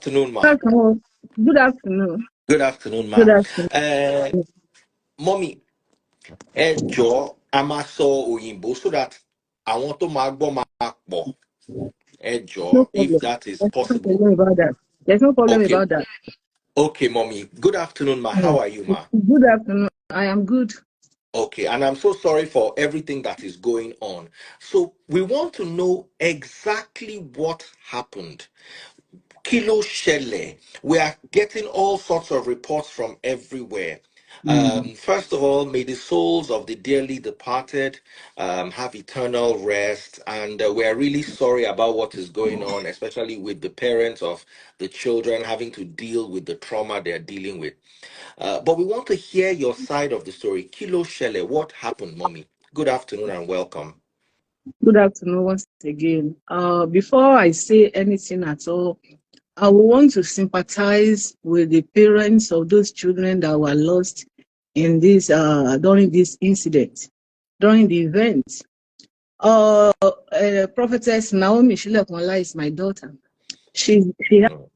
afternoon, ma. Welcome. Good afternoon. Good afternoon, Good ma. afternoon. Mommy, Joe, Amaso Oyinbo, so that I want to magbo magbo. No Joe, if problem. that is There's no possible. problem about that. There's no problem Okay, about that. okay, mommy. Good afternoon, ma. How Mm. are you, ma? Good afternoon. I am good. Okay, and I'm so sorry for everything that is going on. So we want to know exactly what happened. Kilo Shele. We are getting all sorts of reports from everywhere. First of all, may the souls of the dearly departed have eternal rest. And we are really sorry about what is going on, especially with the parents of the children having to deal with the trauma they're dealing with. But we want to hear your side of the story. Kilo Shele, what happened, mommy? Good afternoon and welcome. Good afternoon once again. Before I say anything at all, I want to sympathize with the parents of those children that were lost in this during this incident, during the event. Prophetess Naomi Shilekwala is my daughter. She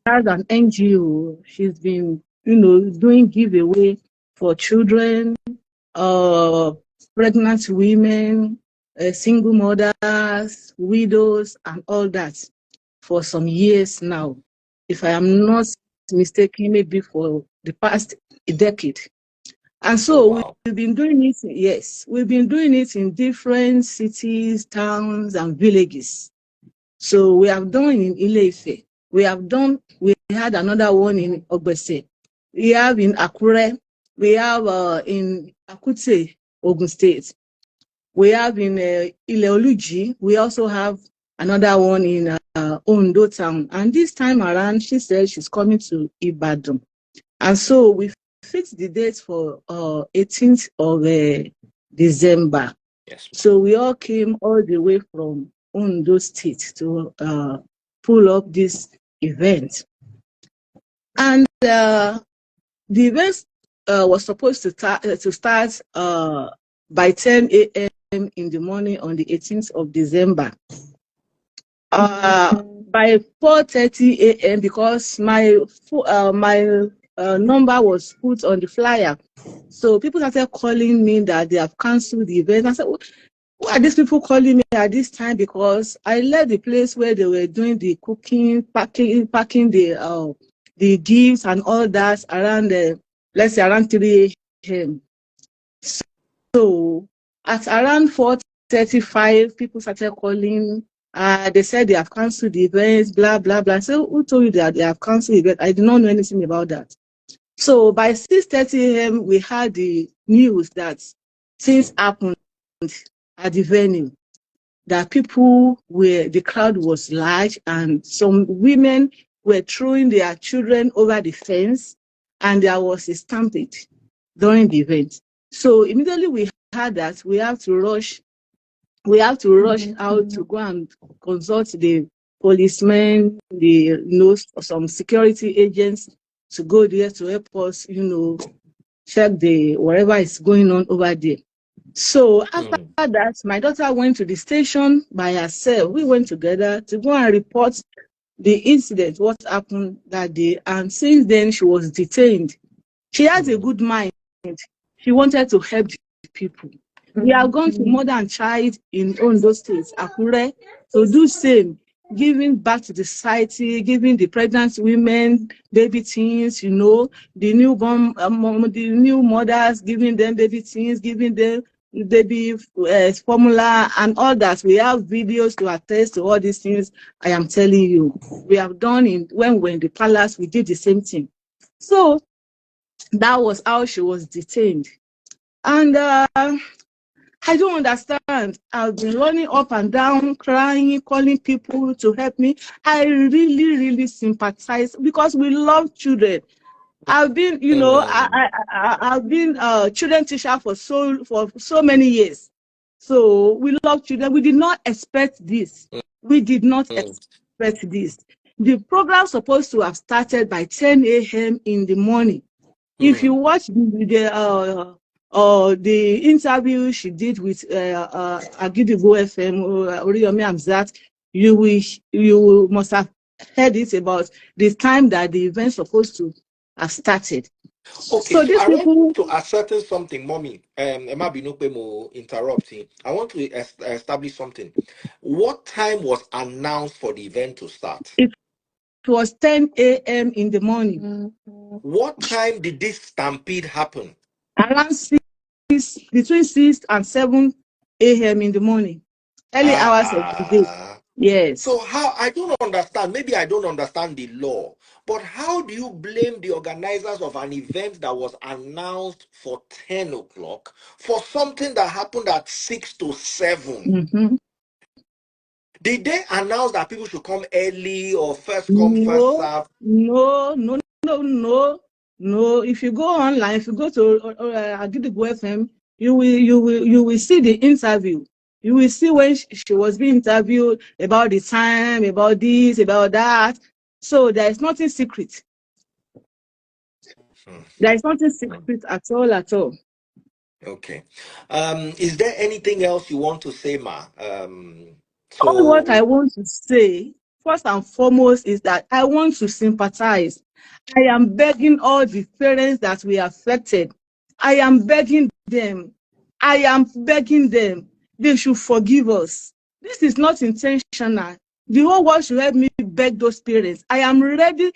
has an NGO. She's been, doing giveaway for children, pregnant women, single mothers, widows, and all that for some years now. If I am not mistaken, maybe for the past decade. And so Wow. we've been doing it, yes, we've been doing it in different cities, towns, and villages. So we have done in Ile-Ife. We had another one in Ogbese. We have in Akure. We have in Akute, Ogun State. We have in Ile-Oluji. We also have another one in Ondo town. And this time around, she said she's coming to Ibadan. And so we fixed the date for 18th of December. Yes. So we all came all the way from Ondo State to pull up this event. And the event was supposed to start by 10 a.m. in the morning on the 18th of December. By 4:30 a.m. because my number was put on the flyer. So people started calling me that they have cancelled the event. I said, why are these people calling me at this time? Because I left the place where they were doing the cooking, packing the gifts and all that around let's say around 3 a.m. So at around 4:35, people started calling. They said they have cancelled the events, blah, blah, blah. So who told you that they have cancelled the event? I did not know anything about that. So by 6:30 a.m., we had the news that things happened at the venue, that the crowd was large and some women were throwing their children over the fence and there was a stampede during the event. So immediately we heard that we have to rush out to go and consult the policemen, some security agents to go there to help us, check whatever is going on over there. So after that, my daughter went to the station by herself. We went together to go and report the incident, what happened that day. And since then, she was detained. She has a good mind. She wanted to help the people. We have gone to Mother and Child in Ondo State, Akure, to do same, giving back to the society, giving the pregnant women, baby teens, the newborn, the new mothers, giving them baby teens, giving them baby formula and all that. We have videos to attest to all these things. I am telling you, we have done when we were in the palace, we did the same thing. So that was how she was detained. And I don't understand. I've been running up and down, crying, calling people to help me. I really, really sympathize because we love children. I've been, I've been a children teacher for so many years. So we love children. We did not expect this. We did not expect this. The program supposed to have started by 10 a.m. in the morning. If you watch the interview she did with Agidigbo FM, Oriyomi Amzat, you must have heard it about the time that the event's supposed to have started. Okay, So so these I want people, to ascertain something, mommy. Emma Binope mo interrupting. I want to establish something. What time was announced for the event to start? it was 10 a.m. in the morning. What time did this stampede happen? Around 6, between 6 and 7 a.m. in the morning. Early hours of the day. Ah. Yes. So how I don't understand. Maybe I don't understand the law, but how do you blame the organizers of an event that was announced for 10 o'clock for something that happened at 6 to 7? Mm-hmm. Did they announce that people should come early or first come, first No, serve? no, no, no, no, no. If you go online, if you go to Agidigbo FM, you will see the interview. You will see when she was being interviewed about the time, about this, about that. So there is nothing secret. Hmm, There is nothing hmm. secret at all, at all. Okay. Is there anything else you want to say, Ma? All what I So want to say, first and foremost, is that I want to sympathize. I am begging all the parents that were affected. I am begging them. I am begging them. They should forgive us. This is not intentional. The whole world should help me beg those parents. I am ready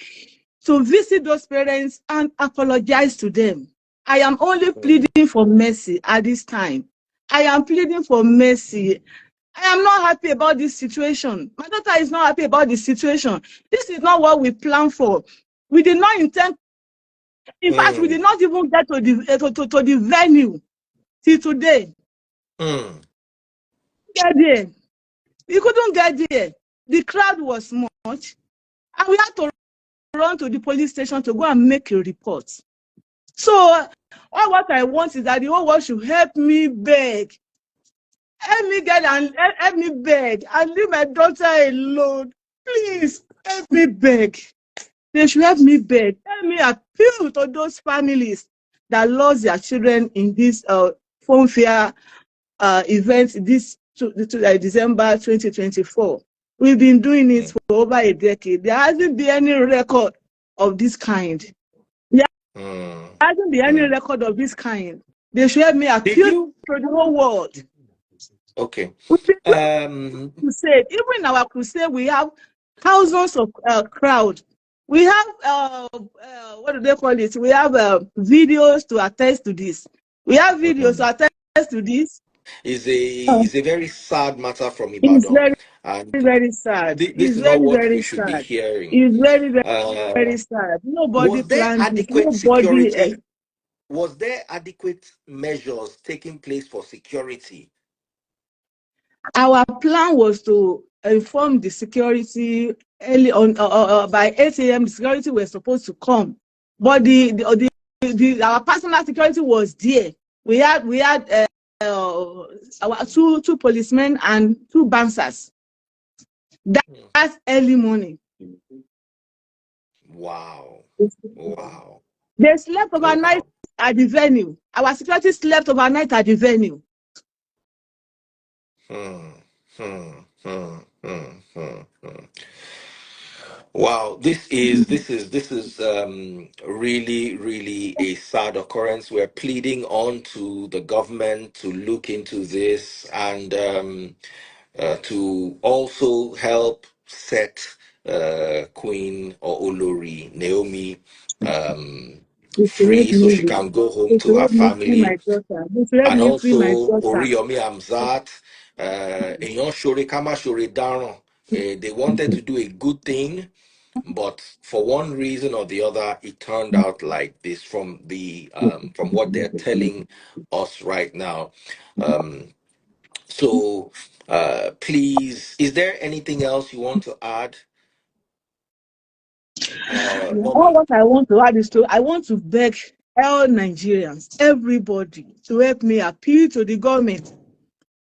to visit those parents and apologize to them. I am only hmm, pleading for mercy at this time. I am pleading for mercy. I am not happy about this situation. My daughter is not happy about the situation. This is not what we planned for. We did not intend. In fact, we hmm, did not even get to the to the venue till today. hmm, Get there. We couldn't get there. The crowd was much, and we had to run to the police station to go and make a report. So, all what I want is that the whole world should help me beg. Help me get and help me beg and leave my daughter alone. Please help me beg. They should help me beg. Help me appeal to those families that lost their children in this phone fair event December 2024. We've been doing it for over a decade. There hasn't been any record of this kind. There hmm, hasn't been any hmm. record of this kind. They should help me Did appeal you? to the whole world. Okay. We've been doing Um, crusade. Even in our crusade, we have thousands of crowd. We have what do they call it? We have videos to attest to this. We have videos to attest to this. is a very sad matter from It's Ibadan, very, and very sad. this It's is not very, what we very should be sad. hearing. It's very, very, Uh, very sad. Nobody was there planned this. adequate Nobody. security? Was there adequate measures taking place for security? Our plan was to inform the security early on by 8 a.m. The security were supposed to come, but our personal security was there. We had our two policemen and two bouncers. Hmm. That's early morning. Wow, wow, They slept overnight wow. at the venue. Our security slept overnight at the venue. Hmm, hmm, hmm, hmm, hmm, hmm. Wow, this is really a sad occurrence. We're pleading on to the government to look into this and to also help set Queen or Olori Naomi um, They should help free so she me. can go home They to should her help me free my family, daughter. They should help and me free my also daughter. Oriyomi Amzat. Èèyàn ṣoore ká má ṣoore dáràn. They wanted to do a good thing, but for one reason or the other, it turned out like this from what they're telling us right now. Um, so please, is there anything else you want to add, All Mommy? what I want to add is I want to beg all Nigerians, everybody, to help me appeal to the government.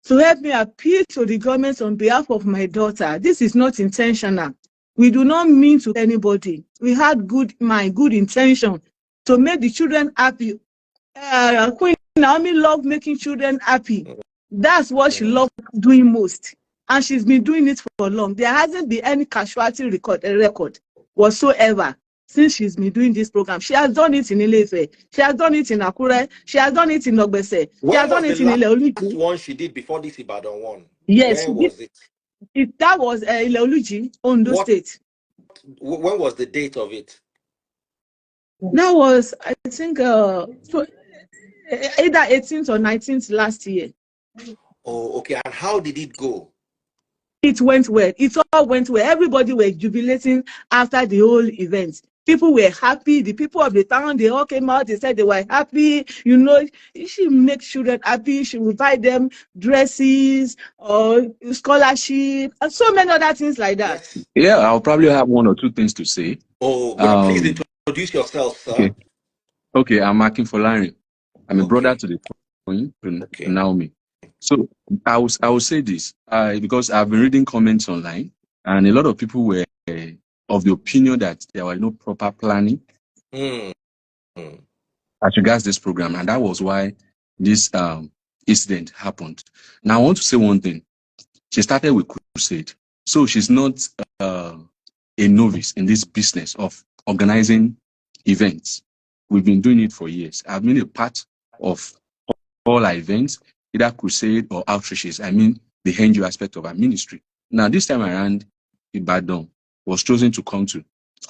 To help me appeal to the government on behalf of my daughter. This is not intentional. We do not mean to anybody. We had good mind, good intention to make the children happy. Queen Naomi loved making children happy. That's what she Mm, loved doing most. and she's been doing it for long. There hasn't been any casualty record whatsoever since she's been doing this program. She has done it in Ile-Ife, she has done it in Akure, she has done it in Ogbese, she has When done was the it in last Ile-Oluji. one she did before this Ibadan one? Yes, Where was it? that was Ile-Oluji, Ondo What? State. When was the date of it? That was, I think, either 18th or 19th last year. Oh, okay. And how did it go? It went well. It all went well. Everybody were jubilating after the whole event. People were happy. The people of the town, they all came out. They said they were happy. You know, she makes children happy. She will buy them dresses or scholarship and so many other things like that. Yes. Yeah, I'll probably have one or two things to say. Oh, God, please introduce yourself, sir. Okay, I'm Akin Folari. I'm a brother to the Queen Naomi. So I will say this because I've been reading comments online, and a lot of people were of the opinion that there was no proper planning as regards this program, and that was why this incident happened. Now I want to say one thing. She started with crusade, so she's not a novice in this business of organizing events. We've been doing it for years. I've been a part of all our events, either crusade or outreaches. I mean, the NGO aspect of our ministry. Now, this time around, Ibadan was chosen to come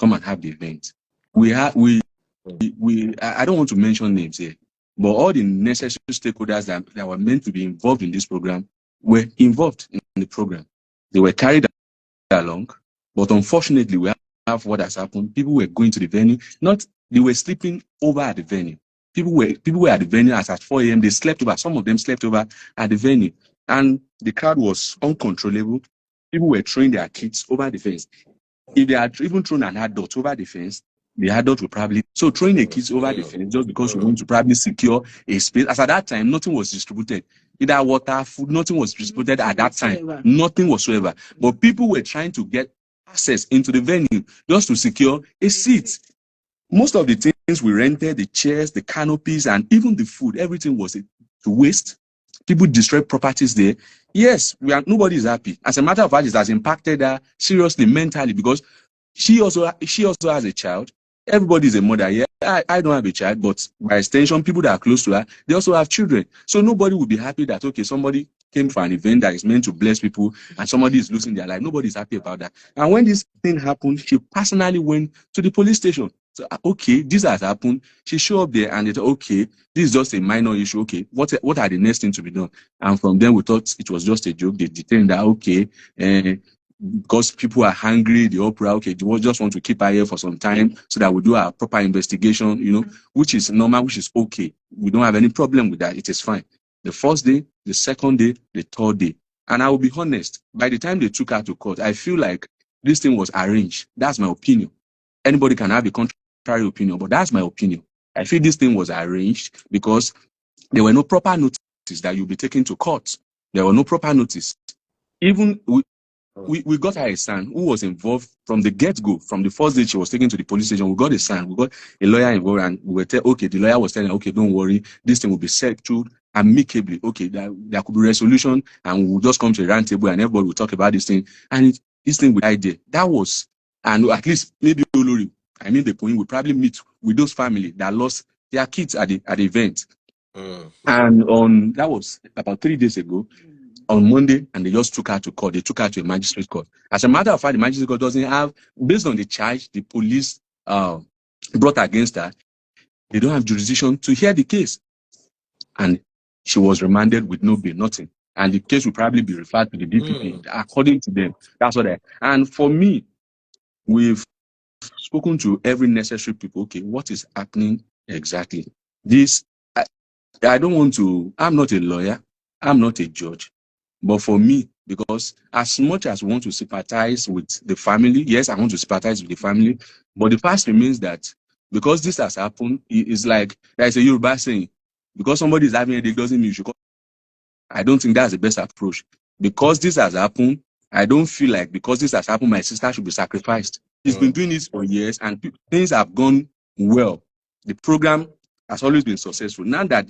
and have the event. I don't want to mention names here, but all the necessary stakeholders that were meant to be involved in this program were involved in the program. They were carried along, but unfortunately, we have what has happened. People were going to the venue, they were sleeping over at the venue. People were at the venue as at 4 a.m. They slept over. Some of them slept over at the venue. And the crowd was uncontrollable. People were throwing their kids over the fence. If they had even thrown an adult over the fence, the adult would probably... So throwing the kids over the fence just because we want to probably secure a space. As at that time, nothing was distributed. Either water, food, nothing was distributed at that time. Nothing whatsoever. But people were trying to get access into the venue just to secure a seat. Most of the things we rented, the chairs, the canopies, and even the food, everything was to waste. People destroyed properties there. Yes, nobody is happy. As a matter of fact, it has impacted her seriously mentally because she also has a child. Everybody is a mother. Yeah, I don't have a child, but by extension, people that are close to her, they also have children. So nobody will be happy that, okay, somebody came for an event that is meant to bless people and somebody is losing their life. Nobody is happy about that. And when this thing happened, she personally went to the police station. So, okay, this has happened. She showed up there and they thought, okay, this is just a minor issue. Okay, what are the next things to be done? And from then we thought it was just a joke. They detained that, okay, because people are hungry, the opera, okay, they just want to keep her here for some time so that we do our proper investigation, you know, which is normal, which is okay. We don't have any problem with that. It is fine. The first day, the second day, the third day. And I will be honest, by the time they took her to court, I feel like this thing was arranged. That's my opinion. Anybody can have a contrary opinion, but that's my opinion. I feel this thing was arranged because there were no proper notice that you'll be taken to court. There were no proper notice. Even we got her a son who was involved from the get-go, from the first day she was taken to the police station. We got a son, we got a lawyer involved, and we were okay, the lawyer was telling her, okay, don't worry, this thing will be settled amicably. Okay, there could be resolution, and we'll just come to a round table and everybody will talk about this thing. And this thing with idea. That was, and at least maybe Olori, I mean the Queen, will probably meet with those family that lost their kids at the event. And that was about 3 days ago. On Monday, and they just took her to court. They took her to a magistrate court. As a matter of fact, the magistrate court doesn't have, based on the charge the police brought against her, they don't have jurisdiction to hear the case. And she was remanded with no bail, nothing. And the case will probably be referred to the DPP, according to them. That's what and for me, we've spoken to every necessary people. Okay, what is happening exactly? This, I don't want to, I'm not a lawyer, I'm not a judge. But for me, because as much as we want to sympathize with the family, yes, I want to sympathize with the family, but the fact remains that because this has happened, it's like, there's a Yoruba saying, because somebody is having a headache doesn't mean you should call. I don't think that's the best approach. Because this has happened, I don't feel like because this has happened, my sister should be sacrificed. She's been doing this for years and things have gone well. The program has always been successful. Now that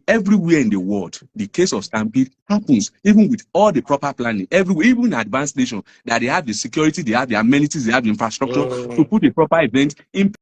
everywhere in the world, the case of stampede happens, even with all the proper planning, everywhere, even in advanced nations, that they have the security, they have the amenities, they have the infrastructure to put a proper event in